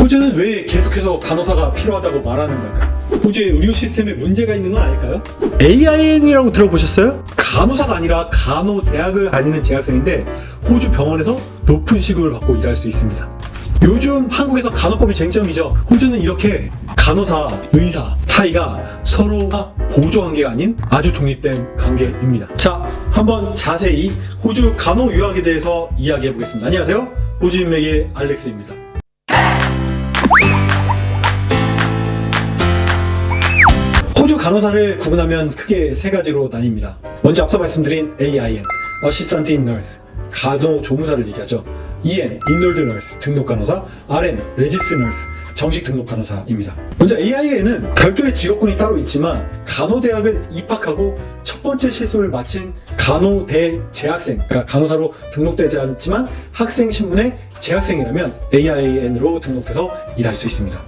호주는 왜 계속해서 간호사가 필요하다고 말하는 걸까요? 호주의 의료 시스템에 문제가 있는 건 아닐까요? AIN이라고 들어보셨어요? 간호사가 아니라 간호대학을 다니는 재학생인데 호주 병원에서 높은 시급을 받고 일할 수 있습니다. 요즘 한국에서 간호법이 쟁점이죠. 호주는 이렇게 간호사, 의사 사이가 서로가 보조관계가 아닌 아주 독립된 관계입니다. 자, 한번 자세히 호주 간호 유학에 대해서 이야기해 보겠습니다. 안녕하세요. 호주 인맥의 알렉스입니다. 호주 간호사를 구분하면 크게 세 가지로 나뉩니다. 먼저 앞서 말씀드린 AIN, Assistant in Nurse, 간호조무사를 얘기하죠. EN, Enrolled Nurse, 등록 간호사, RN, Registered Nurse, 정식 등록 간호사입니다. 먼저 AIN은 별도의 직업군이 따로 있지만 간호대학을 입학하고 첫 번째 실습을 마친 간호대 재학생, 그러니까 간호사로 등록되지 않지만 학생 신분의 재학생이라면 AIN으로 등록돼서 일할 수 있습니다.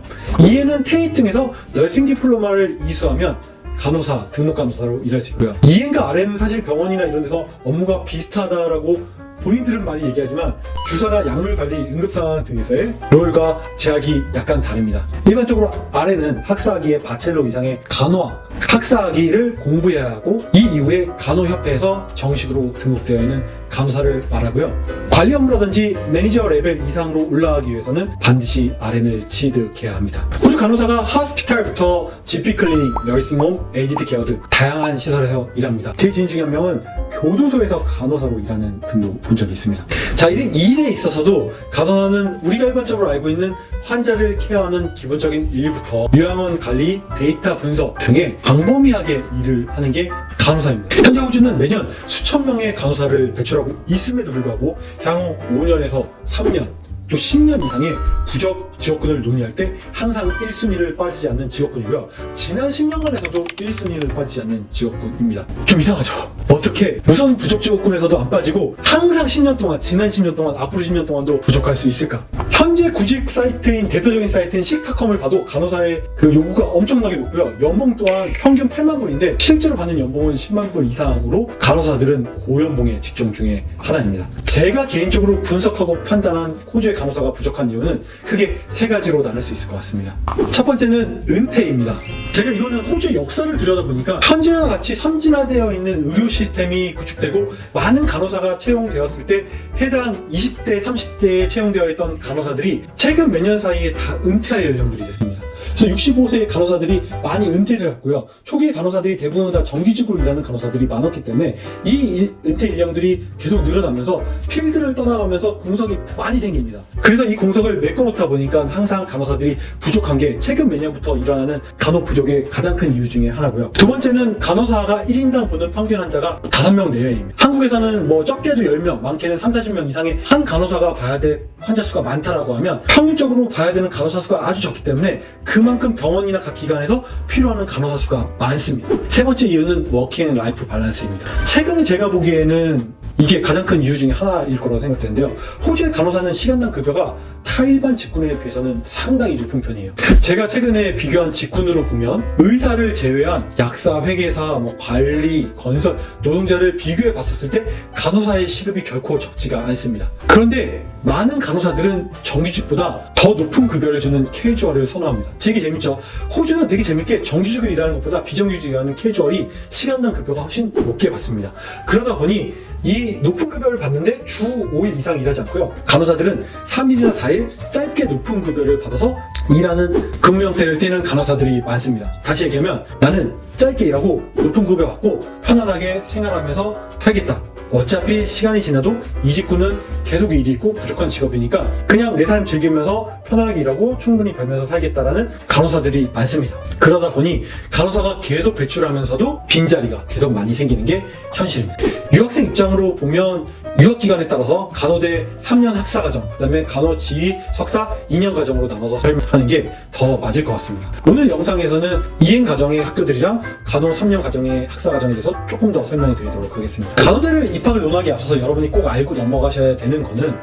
EN은 태입 등에서 너싱 디플로마를 이수하면 간호사, 등록 간호사로 일할 수 있고요. EN과 RN은 사실 병원이나 이런 데서 업무가 비슷하다라고 본인들은 많이 얘기하지만 주사나 약물 관리, 응급 상황 등에서의 롤과 제약이 약간 다릅니다. 일반적으로 RN은 학사학위의 바첼러 이상의 간호학 학사학위를 공부해야 하고 이 이후에 간호협회에서 정식으로 등록되어 있는 간호사를 말하고요. 관리 업무라든지 매니저 레벨 이상으로 올라가기 위해서는 반드시 RN을 취득해야 합니다. 호주 간호사가 하스피탈부터 GP 클리닉, 너싱홈, 에이지드 케어 등 다양한 시설에서 일합니다. 제 지인 중에 한 명은 교도소에서 간호사로 일하는 분도 본 적이 있습니다. 자, 이 일에 있어서도 간호사는 우리가 일반적으로 알고 있는 환자를 케어하는 기본적인 일부터 요양원 관리, 데이터 분석 등의 광범위하게 일을 하는 게 간호사입니다. 현재 호주는 매년 수천 명의 간호사를 배출하고 있음에도 불구하고 향후 5년에서 3년 또 10년 이상의 부적 직업군을 논의할 때 항상 1순위를 빠지지 않는 직업군이고요. 지난 10년간에서도 1순위를 빠지지 않는 직업군입니다. 좀 이상하죠? 어떻게 우선 부적 직업군에서도 안 빠지고 항상 10년 동안, 지난 10년 동안, 앞으로 10년 동안도 부족할 수 있을까? 현재 구직 사이트인 대표적인 사이트인 식탁컴을 봐도 간호사의 그 요구가 엄청나게 높고요. 연봉 또한 평균 8만 불인데 실제로 받는 연봉은 10만 불 이상으로 간호사들은 고연봉의 직종 중에 하나입니다. 제가 개인적으로 분석하고 판단한 호주의 간호사가 부족한 이유는 크게 세 가지로 나눌 수 있을 것 같습니다. 첫 번째는 은퇴입니다. 제가 이거는 호주의 역사를 들여다보니까 현재와 같이 선진화되어 있는 의료 시스템이 구축되고 많은 간호사가 채용되었을 때 해당 20대, 30대에 채용되어 있던 간호사들이 최근 몇 년 사이에 다 은퇴할 연령들이 됐습니다. 그래서 65세 간호사들이 많이 은퇴를 했고요. 초기의 간호사들이 대부분 다 정규직으로 일하는 간호사들이 많았기 때문에 이 은퇴 연령들이 계속 늘어나면서 필드를 떠나가면서 공석이 많이 생깁니다. 그래서 이 공석을 메꿔놓다 보니까 항상 간호사들이 부족한 게 최근 몇 년부터 일어나는 간호 부족의 가장 큰 이유 중에 하나고요. 두 번째는 간호사가 1인당 보는 평균 환자가 5명 내외입니다. 한국에서는 뭐 적게도 10명, 많게는 30-40명 이상의 한 간호사가 봐야 될 환자 수가 많다라고 하면 평균적으로 봐야 되는 간호사 수가 아주 적기 때문에 그만큼 병원이나 각 기관에서 필요한 간호사 수가 많습니다. 세 번째 이유는 워킹 앤 라이프 밸런스입니다. 최근에 제가 보기에는 이게 가장 큰 이유 중에 하나일 거라고 생각되는데요. 호주의 간호사는 시간당 급여가 타 일반 직군에 비해서는 상당히 높은 편이에요. 제가 최근에 비교한 직군으로 보면 의사를 제외한 약사, 회계사, 관리, 건설, 노동자를 비교해 봤었을 때 간호사의 시급이 결코 적지가 않습니다. 그런데 많은 간호사들은 정규직보다 더 높은 급여를 주는 캐주얼을 선호합니다. 되게 재밌죠? 호주는 되게 재밌게 정규직으로 일하는 것보다 비정규직으로 일하는 캐주얼이 시간당 급여가 훨씬 높게 받습니다. 그러다 보니 이 높은 급여를 받는데 주 5일 이상 일하지 않고요. 간호사들은 3일이나 4일 짧게 높은 급여를 받아서 일하는 근무 형태를 띠는 간호사들이 많습니다. 다시 얘기하면 나는 짧게 일하고 높은 급여 받고 편안하게 생활하면서 살겠다. 어차피 시간이 지나도 이 직군은 계속 일이 있고 부족한 직업이니까 그냥 내 삶 즐기면서 편하게 일하고 충분히 벌면서 살겠다라는 간호사들이 많습니다. 그러다 보니 간호사가 계속 배출하면서도 빈자리가 계속 많이 생기는 게 현실입니다. 유학생 입장으로 보면 유학기간에 따라서 간호대 3년 학사과정, 그 다음에 간호지휘 석사 2년 과정으로 나눠서 설명하는 게 더 맞을 것 같습니다. 오늘 영상에서는 이행 과정의 학교들이랑 간호 3년 과정의 학사과정에 대해서 조금 더 설명해 드리도록 하겠습니다. 간호대를 입학을 논하기 앞서서 여러분이 꼭 알고 넘어가셔야 되는 거는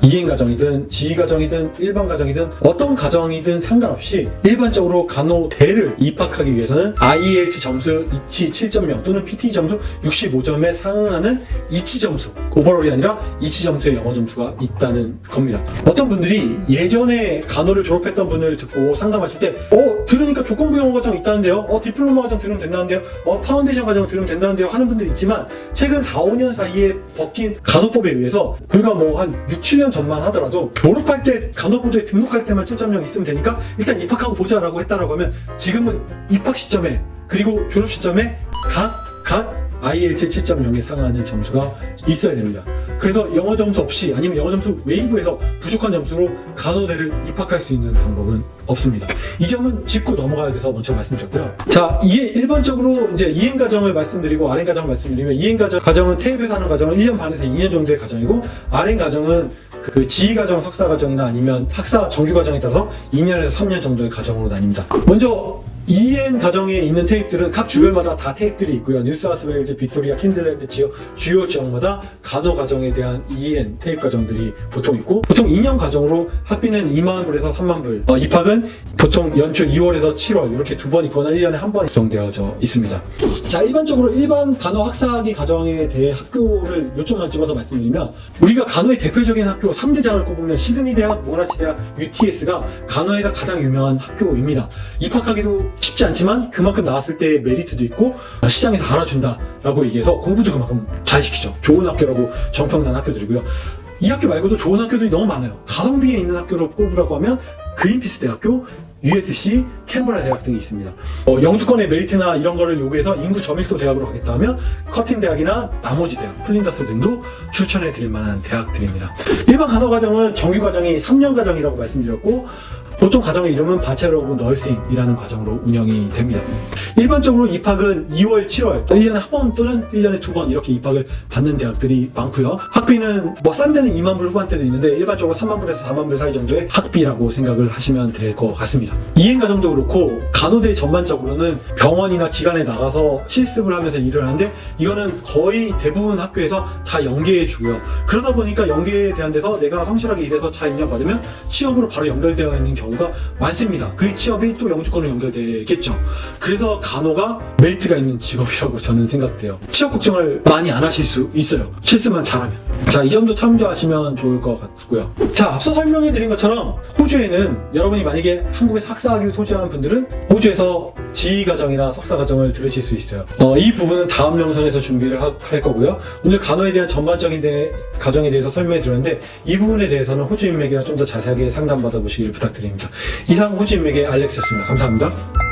이행 과정이든 지휘 과정이든 일반 과정이든 어떤 과정이든 상관없이 일반적으로 간호대를 입학하기 위해서는 IELTS 점수 이치 7.0 또는 PT 점수 65점에 상응하는 이치 점수 오버롤이 아니라 이치 점수의 영어 점수가 있다는 겁니다. 어떤 분들이 예전에 간호를 졸업했던 분을 듣고 상담하실 때 들으니까 조건부 영어 과정 있다는데요, 디플로마 과정 들으면 된다는데요, 파운데이션 과정 들으면 된다는데요 하는 분들이 있지만, 최근 4, 5년 사이에 바뀐 간호법에 의해서 불과 한 6, 7년 전만 하더라도 졸업할 때 간호보드에 등록할 때만 7.0 있으면 되니까 일단 입학하고 보자라고 했다라고 하면, 지금은 입학 시점에 그리고 졸업 시점에 각 IELTS 7.0에 상하는 점수가 있어야 됩니다. 그래서 영어 점수 없이, 아니면 영어 점수 웨이브에서 부족한 점수로 간호대를 입학할 수 있는 방법은 없습니다. 이 점은 짚고 넘어가야 돼서 먼저 말씀드렸고요. 자, 이게 일반적으로 이제 EN 과정을 말씀드리고 RN 과정을 말씀드리면, EN 과정은 태입에서 하는 과정은 1년 반에서 2년 정도의 과정이고, RN 과정은 그 지휘 과정, 석사 과정이나 아니면 학사 정규 과정에 따라서 2년에서 3년 정도의 과정으로 나뉩니다. 먼저 EN 과정에 있는 태입들은 각 주별마다 다 태입들이 있고요. 뉴사우스웨일즈, 빅토리아, 퀸즐랜드 주요 지역마다 간호 과정에 대한 EN 태입 과정들이 보통 있고, 보통 2년 과정으로 학비는 2만 불에서 3만 불, 입학은 보통 연초 2월에서 7월 이렇게 두 번 있거나 1년에 한 번 구성되어져 있습니다. 자, 일반적으로 일반 간호 학사학위 과정에 대해 학교를 요점만 집어서 말씀드리면, 우리가 간호의 대표적인 학교 3대장을 꼽으면 시드니 대학, 모나시 대학, UTS가 간호에서 가장 유명한 학교입니다. 입학하기도 쉽지 않지만 그만큼 나왔을 때의 메리트도 있고, 시장에서 알아준다라고 얘기해서 공부도 그만큼 잘 시키죠. 좋은 학교라고 정평난 학교들이고요. 이 학교 말고도 좋은 학교들이 너무 많아요. 가성비에 있는 학교로 꼽으라고 하면 그린피스 대학교, USC, 캔버라 대학 등이 있습니다. 영주권의 메리트나 이런 거를 요구해서 인구 저밀도 대학으로 가겠다 하면 커틴 대학이나 나머지 대학, 플린더스 등도 추천해 드릴 만한 대학들입니다. 일반 간호 과정은 정규 과정이 3년 과정이라고 말씀드렸고, 보통 과정의 이름은 바첼러 오브 너싱이라는 과정으로 운영이 됩니다. 일반적으로 입학은 2월, 7월, 1년에 한 번 또는 1년에 두 번 이렇게 입학을 받는 대학들이 많고요. 학비는 싼 데는 2만 불 후반대도 있는데, 일반적으로 3만 불에서 4만 불 사이 정도의 학비라고 생각을 하시면 될 것 같습니다. EN 과정도 그렇고, 간호대 전반적으로는 병원이나 기관에 나가서 실습을 하면서 일을 하는데, 이거는 거의 대부분 학교에서 다 연계해 주고요. 그러다 보니까 연계에 대한 데서 내가 성실하게 일해서 잘 인정받으면 취업으로 바로 연결되어 있는 경우가 많습니다. 그 취업이 또 영주권으로 연결되겠죠. 그래서 간호가 메리트가 있는 직업이라고 저는 생각돼요. 취업 걱정을 많이 안 하실 수 있어요. 실습만 잘하면. 자, 이 점도 참조하시면 좋을 것 같고요. 자, 앞서 설명해 드린 것처럼 호주에는 여러분이 만약에 한국에서 학사학위를 소지하는 분들은 호주에서 지휘 과정이나 석사 과정을 들으실 수 있어요. 이 부분은 다음 영상에서 준비를 할 거고요. 오늘 간호에 대한 전반적인 과정에 대해서 설명해 드렸는데, 이 부분에 대해서는 호주 인맥이랑 좀 더 자세하게 상담받아 보시길 부탁드립니다. 이상 호주 인맥의 알렉스였습니다. 감사합니다.